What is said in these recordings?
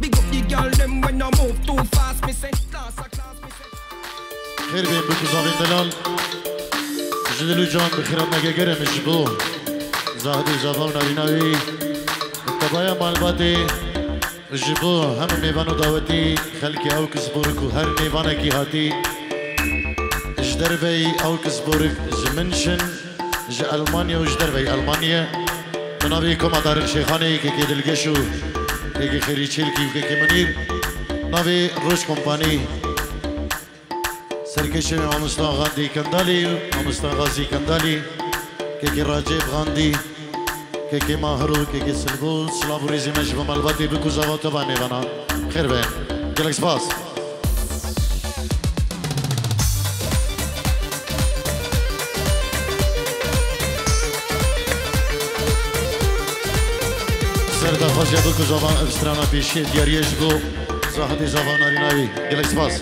Big up the girl them when you move too fast. Me say class a class. Me say. خير بين بكو زافين دلال. جدلو جان بخيرات نگه مشبو. زاهدی زافون نبیناوی. تبایا مالباتی. جبو هم میوانو دعوتی خلقی او کسبورک و هر میوانه کی هاتی. جدر بی او کسبورک جمنشن ج المانیا و جدر بی المانیا. منابی کم ادارک شیخانی که کی دلگشو که خیری چیلکی و که منیر. نابی روش کمپانی. سرکش آمستان غاندی کندالی و آمستان غازی کندالی که راجب غاندی که ماهرو که سلبول سلام ریزی مشبه مالباتی بکو زوات با میوانا خیر بین گلک سپاس سرده خوزی بکو زوان افسترانا پیشی دیاریش گو زاهدی زوان آریناوی گلک سپاس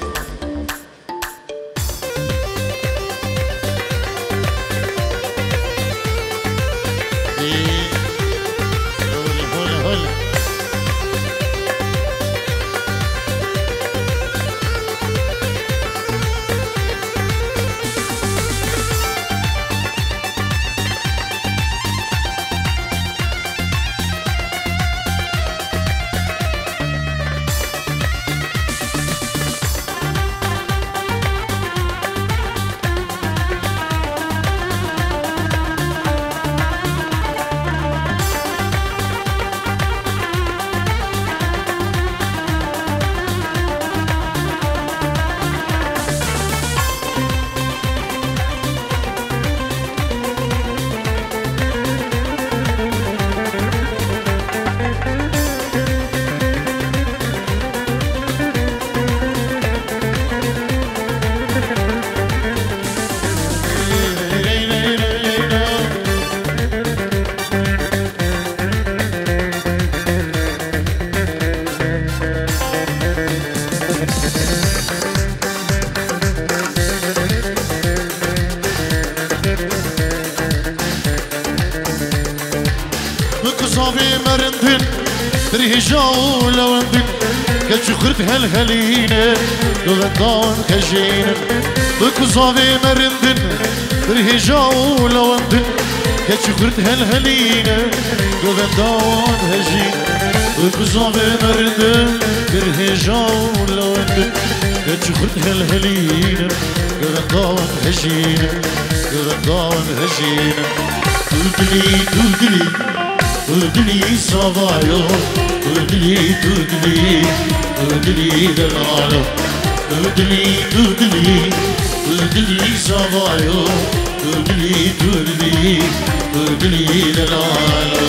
بريجاو لوندن كتشخرت هالهلينة لغدان خجينة بكوزافي مرندن بريجاو لوندن كتشخرت هالهلينة لغدان خجينة بكوزافي مرندن بريجاو لوندن كتشخرت هالهلينة لغدان خجينة لغدان خجينة دودلي دودلي دودلي صبايو دودلي دودلي دودلي دلالو دودلي دودلي دودلي صبايو دودلي دودلي دودلي دلالو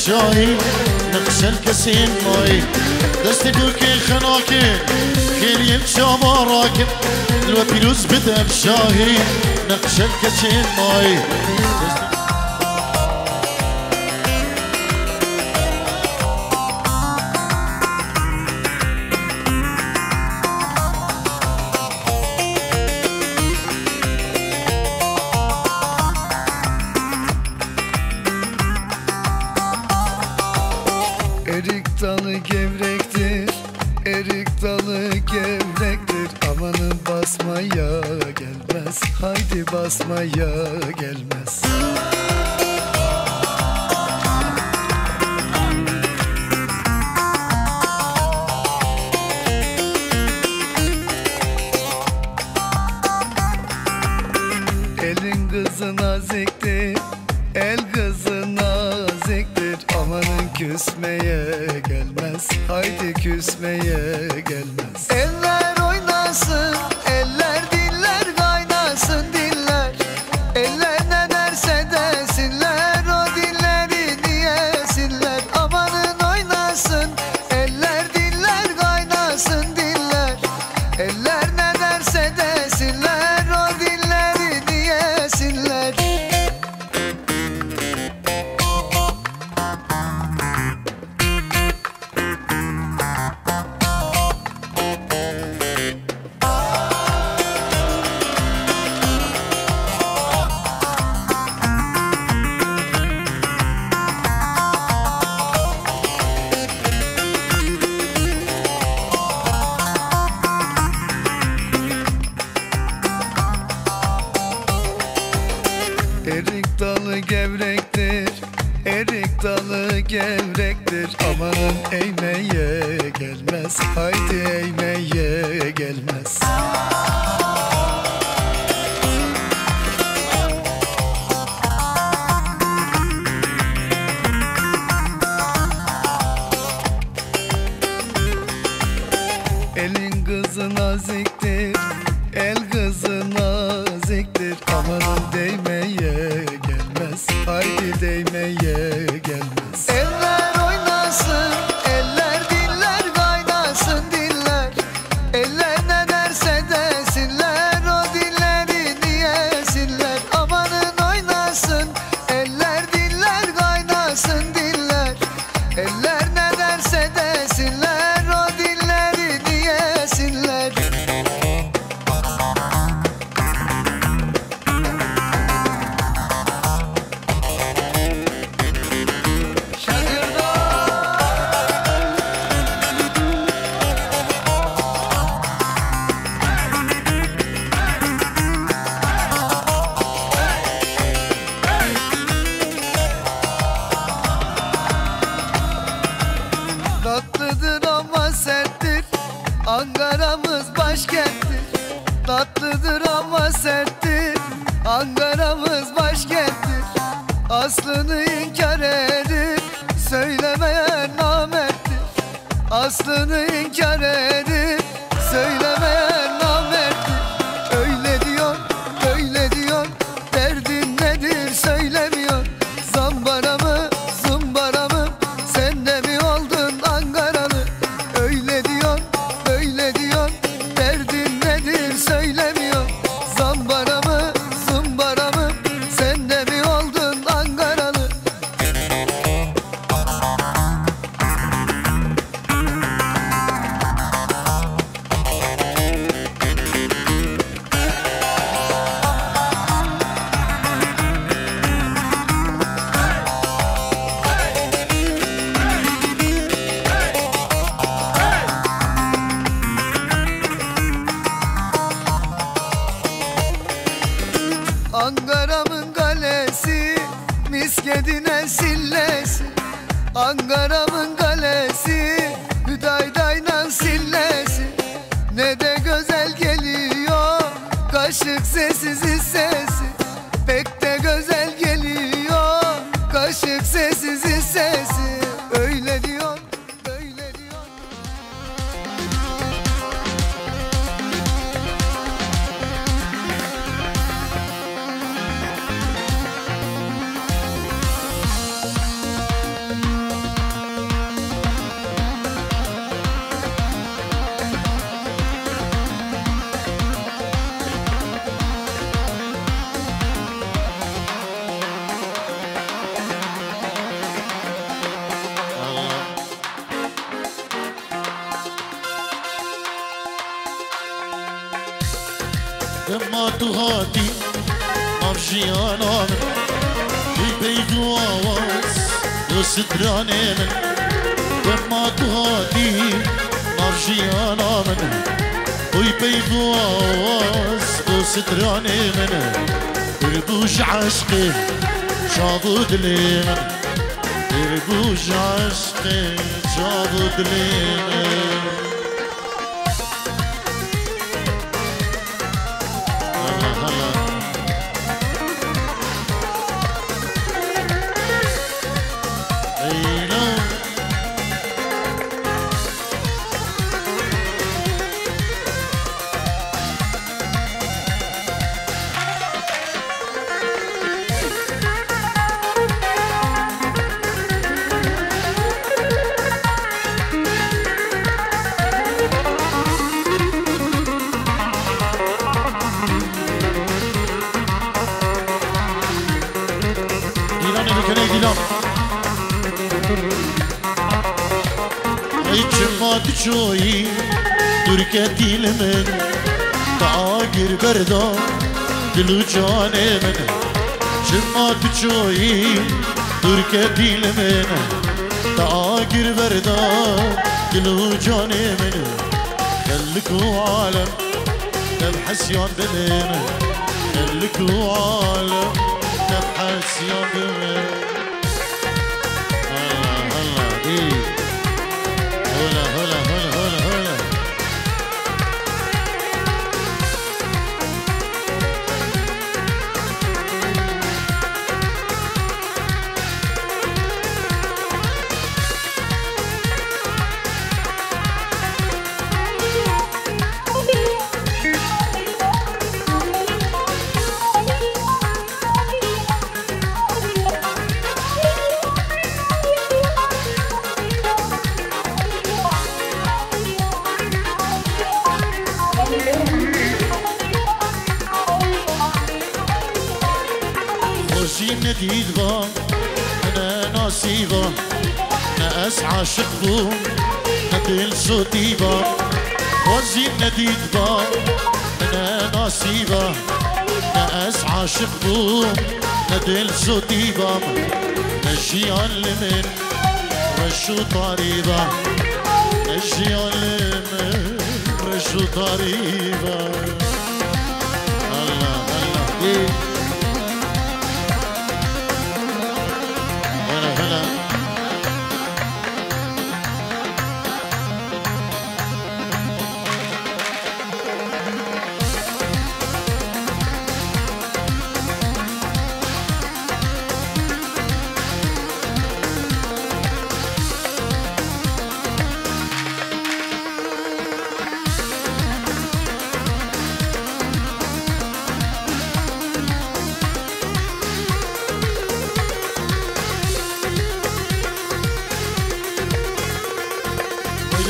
شاهي نقش الكسين ماي دستي دوكي خناكي خير يمشى براكب الوبيلوس بدأ بشاهي نقش الكسين ماي Erik dalı gevrektir, erik dalı gevrektir. Amanın basmaya gelmez, haydi basmaya gelmez. Elin kızı naziktir, el kızı küsmeye gelmez. Haydi küsmeye gelmez. Eller oynasın, eller diller kaynasın diller. Eller ne derse desinler, o dilleri diyesinler. Amanın oynasın, eller diller kaynasın diller. Eller ne derse desinler, o dilleri diyesinler. Erik dalı gevrektir, erik dalı gevrektir. Amanın eğmeye gelmez, haydi eğmeye gelmez. Elin kızı naziktir, el kızı naziktir. Amanın değmeye gelmez, haydi değmeye gelmez. Eller oynasın, eller diller kaynasın diller. Eller ne derse desinler, o dilleri diyesinler. Amanın oynasın, eller diller kaynasın diller. Eller ne derse desinler, o dilleri diyesinler. Tatlıdır ama serttir, Ankara'mız başkenttir. Tatlıdır ama serttir, Ankara'mız başkenttir. Aslını inkar edip söylemeyen namerttir. Aslını inkar edip söylemeyen namerttir. Öyle diyor, böyle diyor, derdin nedir söylemiyor. Zambara mı, zumbara mı, sen de mi oldun Ankaralı? Öyle diyor, böyle diyor, derdin nedir söylemiyor. Zambara mı, zumbara mı, sen de mi oldun Ankaralı? Ankara'mın kalesi, miskedine sillesi. Ankara'mın kalesi, hüdaydayla sillesi. Ne de güzel geliyor, kaşık sessiz sesi. Pek de güzel geliyor, kaşık sessiz sesi. Öyle diyor, böyle diyor. لما تغادي أرجي أنا من بيت واواس وستراني من لما تغادي أرجي أنا من بيت واواس وستراني من بربوش عشقي شاضد لي من بربوش عشقي شاضد لي من چما تشوي تركتي لمن تعاقر بردا دلو جاني من چما تشوي تركتي لمن تعاقر بردا دلو جاني من خلكوا عالم نبحث يوم دلنا خلكوا عالم نبحث يوم دلنا هلا هلا هلا هلا هلا نديد با أنا نصيبة ناس عاشق بو ندل صوتي با وزين نديد با أنا نصيبة ناس عاشق بو ندل صوتي با نجي علمن رشو طريبة نجي علمن رشو طريبة الله الله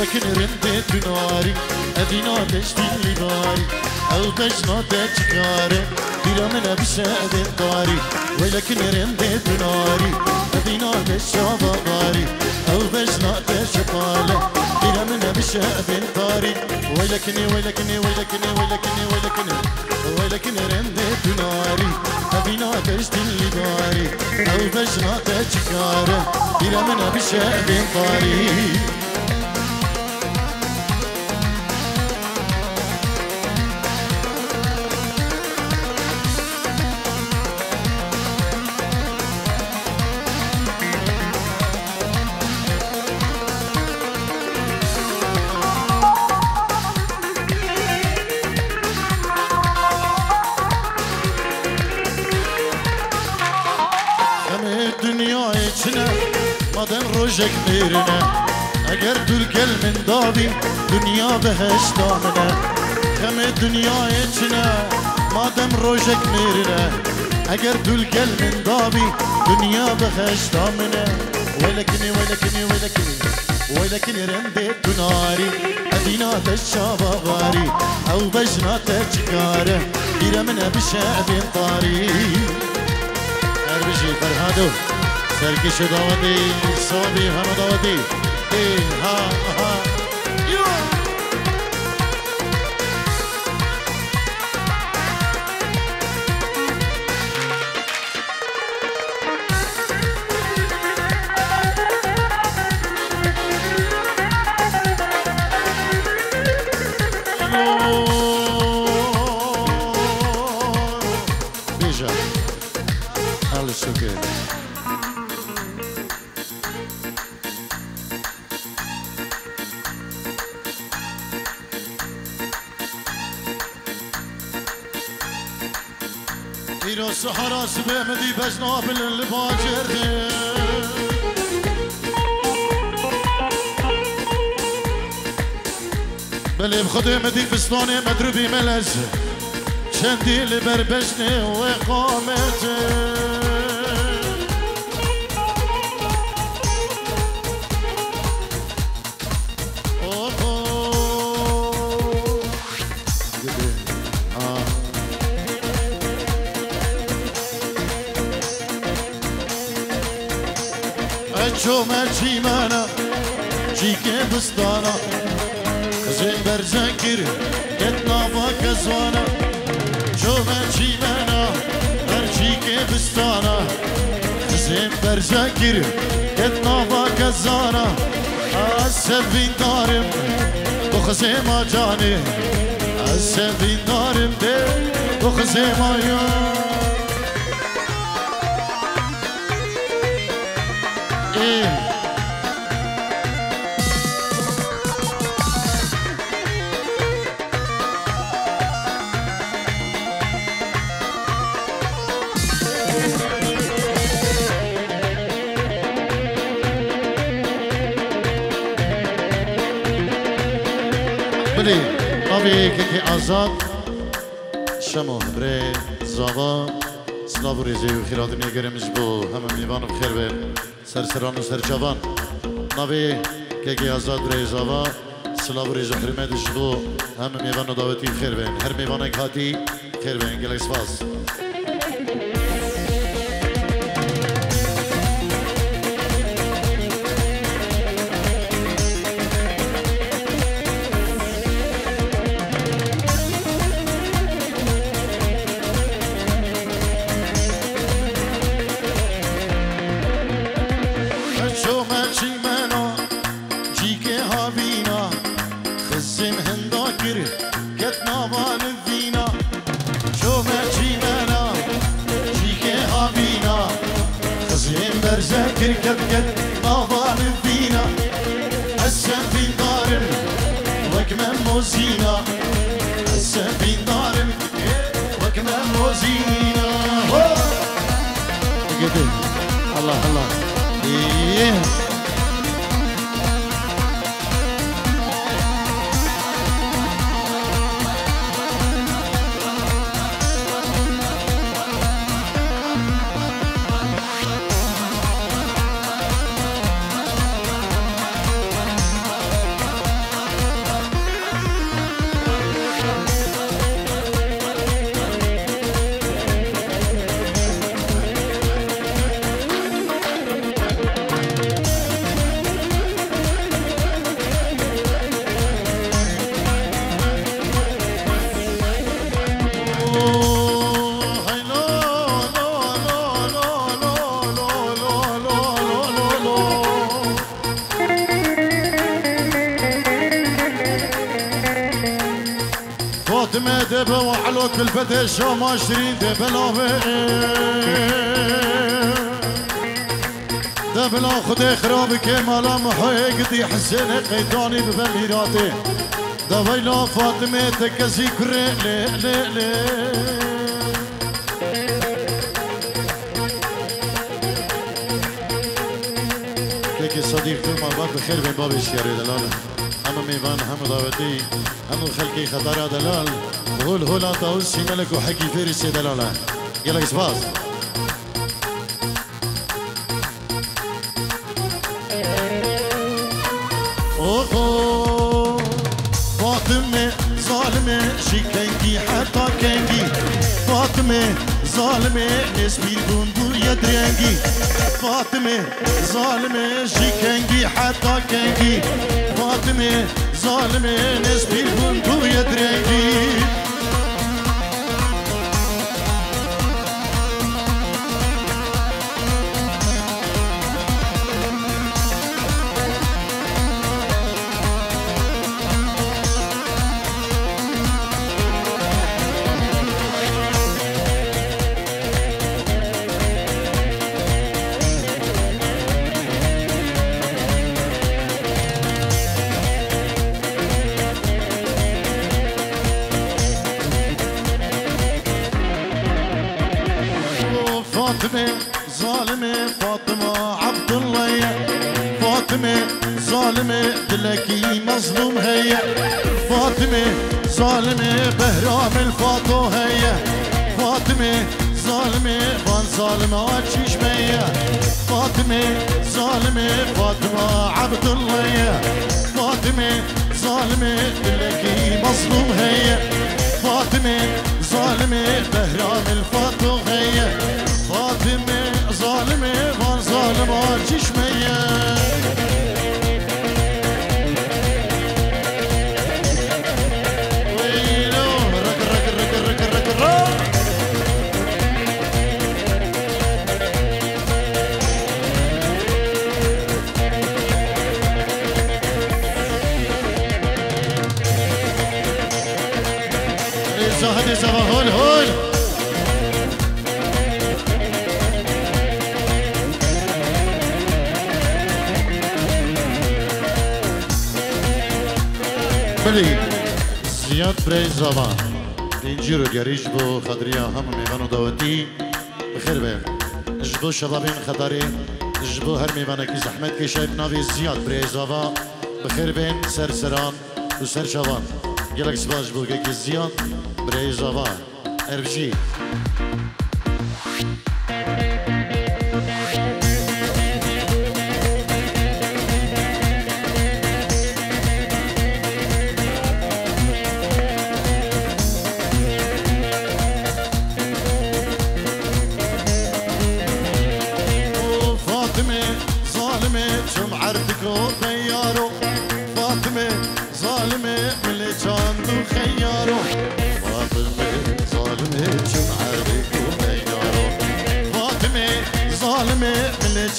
لكن رندت ناري أدينا تشتي باري أو تشنا تشكاري بلا من بشأد طاري ولكن رندت ناري أدينا تشابا باري أو تشنا تشكالي بلا من بشأد طاري ولكن رندت ناري أدينا تشتي باري أو تشنا تشكاري بلا من بشأد طاري مادن روجك ميرنا اگر دل گل من دابي دنيا بهش دامنا خم دنيا اچنا مادن روجك ميرنا اگر دل گل من دابي دنيا بهش دامنا ولكن رندت ناري ادينا تشابا غاري او بجنا تشكاره بيرا من بشعب طاري اربجي فرهادو سرکش داودی صابی همه داودی ای ها ها یو بیجا حال شکر ایرو سحراس بهمدی بجناب اللي باجرده بلي بخدمتي فستاني مدروبي ملز شندي اللي بربشني وقامته جو مرچی منم جيكي بستانا خزين برزنكر اتنافا كزوانا شوما جيمانا برجيكي بستانا خزين برزنكر اتنافا كزانا السفين دارم بخزين ما جاني السفين دارم دي بخزين ما يان بلي طبي كيكي آزاد شمو بري زاوا سلاو ريزي وخيرات نيجرمش بو هم ميوان بخير بين سرسران و سرچوان ناوی كيكي آزاد بري زاوا سلاو ريزو حرمتش بو هم ميوان دعوتي بخير بين هر ميوانك هاتي خير بين گلک سپاس كركب قد نظام فينا هسه في دار وكمان موزينا هسه في دار وكمان موزينا الله الله إيه دبا وحلوك بالفتح شو عشرين دبا دبلا خدي خرابك مالا محيق دي حسين قيداني ببميراتي دبلا فاطمة تكسي كري لي لي لي كيكي صديق ما باب بخير بين بابي شياري دلالة هم ميوان هم دعوتي هم خلقي خطارة دلال هول هولا طاوس شي ملك وحكي فارس يا دلالة يلا سباس اوه فاطمة ظالمة شي كنجي حتى كنجي فاطمة ظالمة نسبي البندور يدرينجي فاطمة ظالمة شي كنجي حتى كنجي فاطمة ظالمة نسبي البندور يدرينجي فاطمة ظالمة فاطمة عبد الله فاطمة ظالمة دلكي مظلوم هي فاطمة ظالمة بهرام الفاطو هي فاطمة ظالمة فان ظالمة عتشيش مية فاطمة ظالمة فاطمة عبد الله فاطمة ظالمة دلكي مظلوم هي فاطمة ظالمة بهرام الفاطو هي فاطمة ظالمة فان ظالمة عتشيش مية زهدي زبا هول هول بلي زياد بري زبا اینجور گریش بو خدریا هم میوانو داوتی بخیر به جبو شبابین خطری جبو هر میوانه کی زحمت کی شاید ناوی زیاد بریزاوا بخیر بین سرسران و سرشوان گلک سباش بو کی زیاد بریزاوا اربجی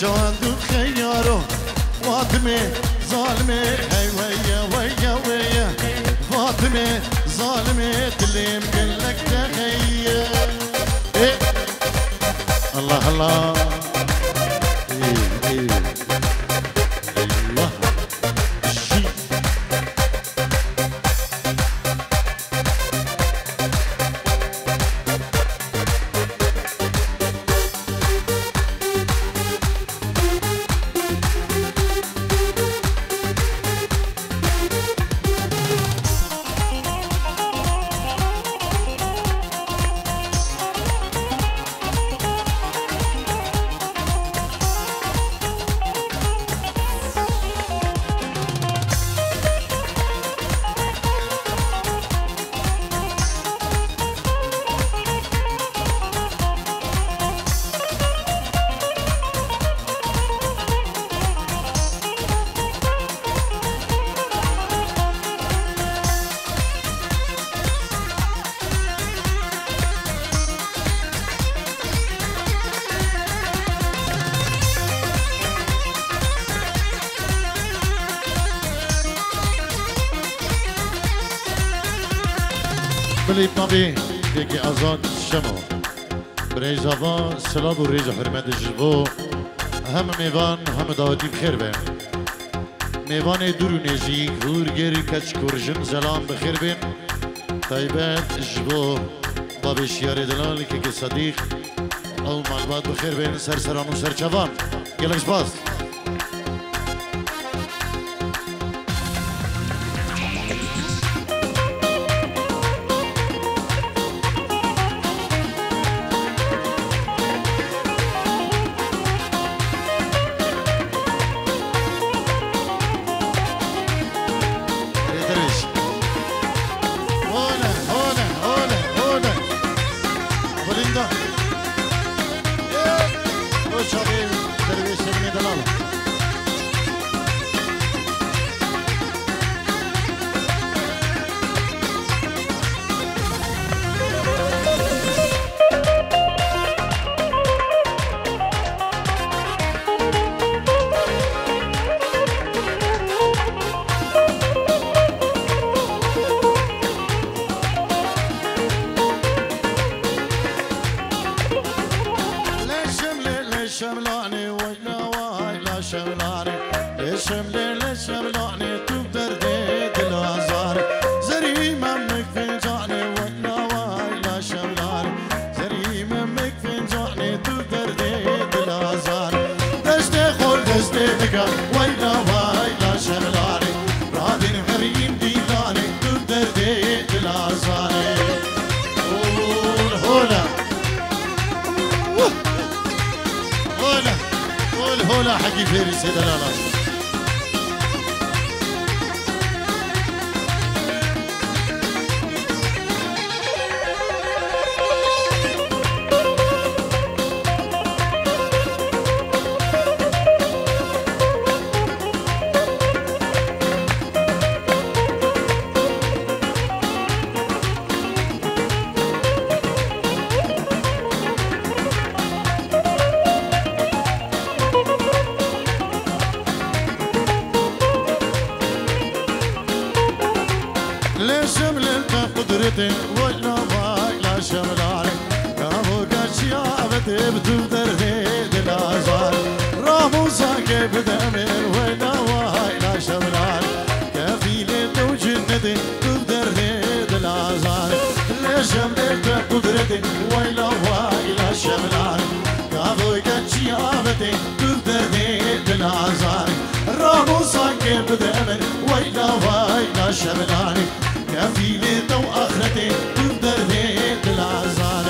جاندو خيارو فاطمة ظالمة هاي ويا ويا ويا فاطمة ظالمة تلم قلك تخيل إيه الله الله إيه إيه الله الشي بلي بنبي يجي أزاد شمو بريزافا سلاب وريز حرمت جبو هم ميوان هم داوتي بخير بين ميوان دور نزيك هور غيري كچ كورجن زلام بخير بين طيبات جبو بابي شيار دلال كي صديق او معلومات بخير بين سرسران وسرچوان يلكس باس شملاني ويلا وايلا شملاني شملي شملاني تقدر ديد الازار زري ممك فنجاني ويلا وايلا شملاني زري ممك فنجاني تقدر ديد الازار دشتي خول دشتي دقا ويلا وايلا شملاني رادين غريم ديلاني تقدر ديد الازار قول هولا هولا حقي فارس دلاله ليش مللت قدرتي ولا تبدرني دلازار راموسا كيف دمر ولا واي لا شملان كفيل وجندي تبدرني دلازار لشملت قدرتي ولا واي لا شملان كافوي كتشيابتي تبدرني دلازار راموسا كيف دمر ولا واي لا شملان كفيل واخرتي تبدرني دلازار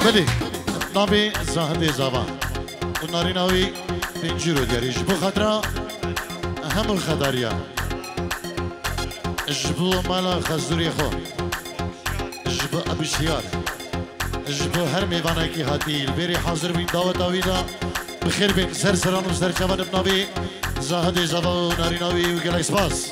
بله نابي زهدي زبان وناريناوي بنجيرو دياريش بخطرة أهم الخطرية جبو مالا خزدوري خو جبو أبو شيار جبو هر ميوانا كي هاتي البيري حاضر بين دعوة داويدا بخير بك سر سران وسر شبان بنابي زهدي زبان وناريناوي وقال إسباس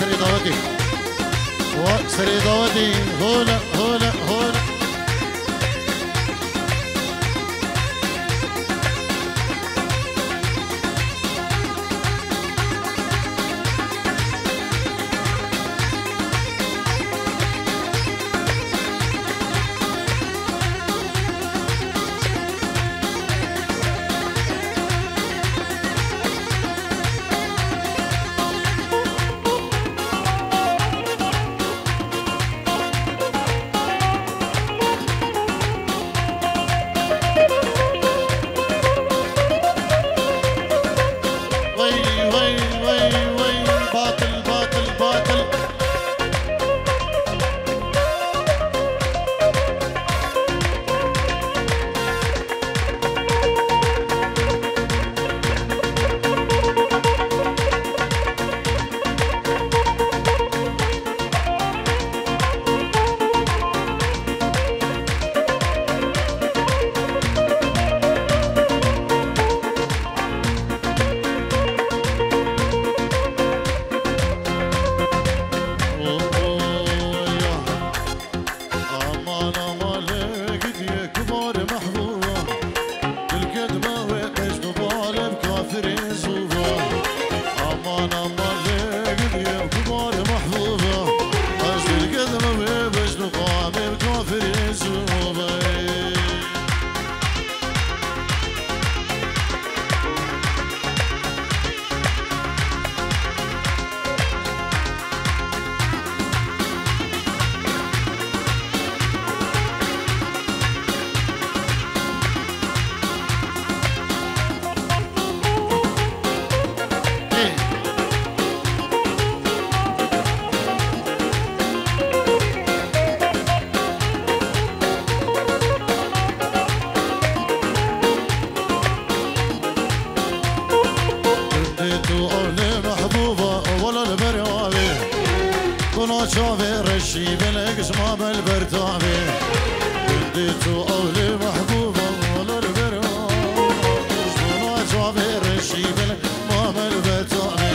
سري دعوتي وسري دعوتي هولا هولا هولا شافي رشي بالقسمة بالبرتابي بديتو أولي محبوبة ولا البرتابي شافي رشي بالقسمة بالبرتابي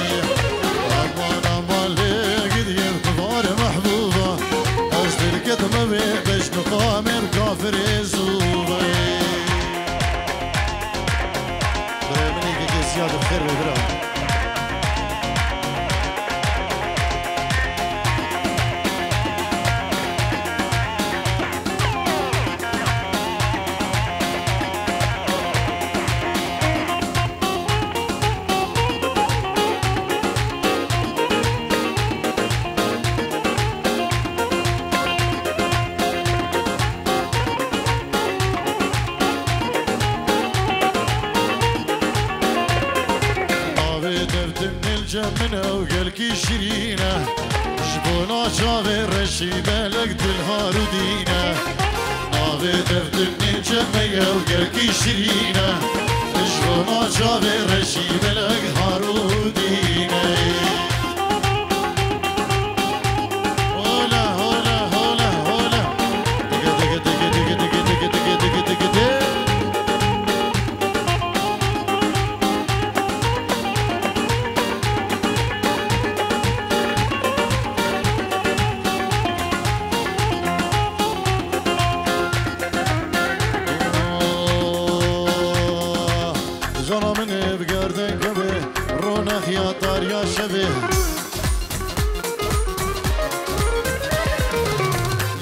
منه وقلكي شيرينه جبونا شافي رشيبه لك دلهار ودينه نافي دفتني جمية وقلكي شيرينه جبونا شافي رشيبه لك هار ودينه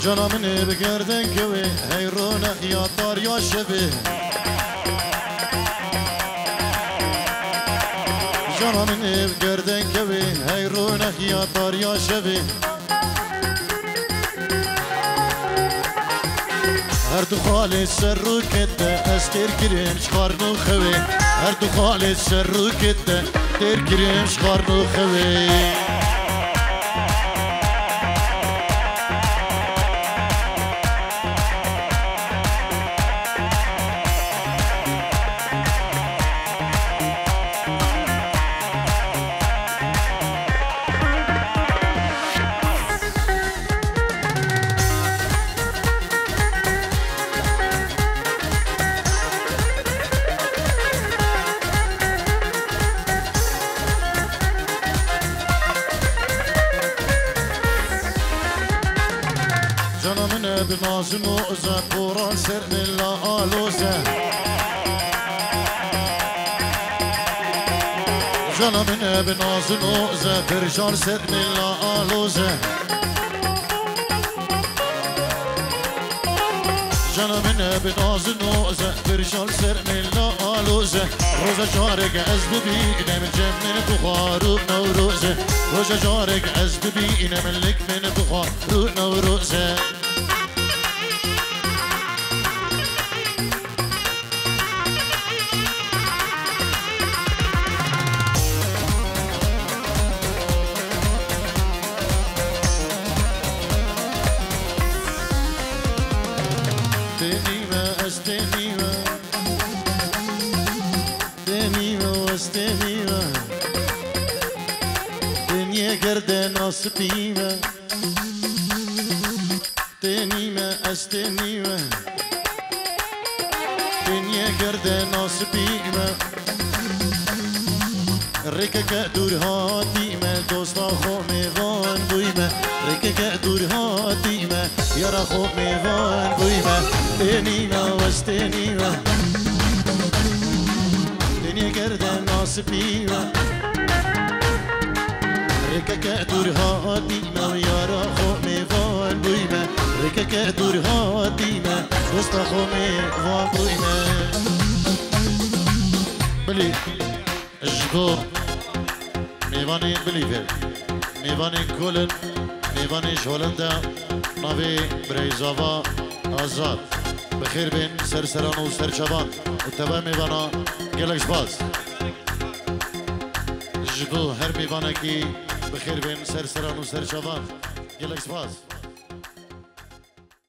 جانا مني بگردن کوی حیرونق یا دار یا شبه جانا مني بگردن کوی حیرونق یا دار یا شبه هر دو خالد سر رو کده از تیر کریم شخارنو خوی هر دو خالد سر رو کده تیر کریم شخارنو خوی جانا منه بناز موزة قران سر من لا آلوزة جانا منه بناز موزة برجان سر من لا آلوزة جانا منه بناز موزة برجان سر من لا آلوزة روزا جارك از ببينه من جمن بخار ونوروزة روزا جارك از ببينه من لك من بخار ونوروزة ناصبيمة تنيمة أستنيمة دنيا قردة ناصبيمة ركك دور هاتيمة دوستا خو ميغان بويمة ركك دور هاتيمة يرا خو ميغان بويمة تنيمة واستنيمة دنيا قردة ناصبيمة ركك دور هاتيمة ويارا خو ميغان بويمة ركك دور هاتيمة دوستا خو ميغان بويمة بلي جبو میوانی بلیفر میوانی کلن میوانی هولندا ناوی بریزاوا آزاد بخیر بین سرسران و سرچبان و تبا میوانا گلکش باز جبو هر میوانه کی بخیر بین سرسران و سرچبان گلکش باز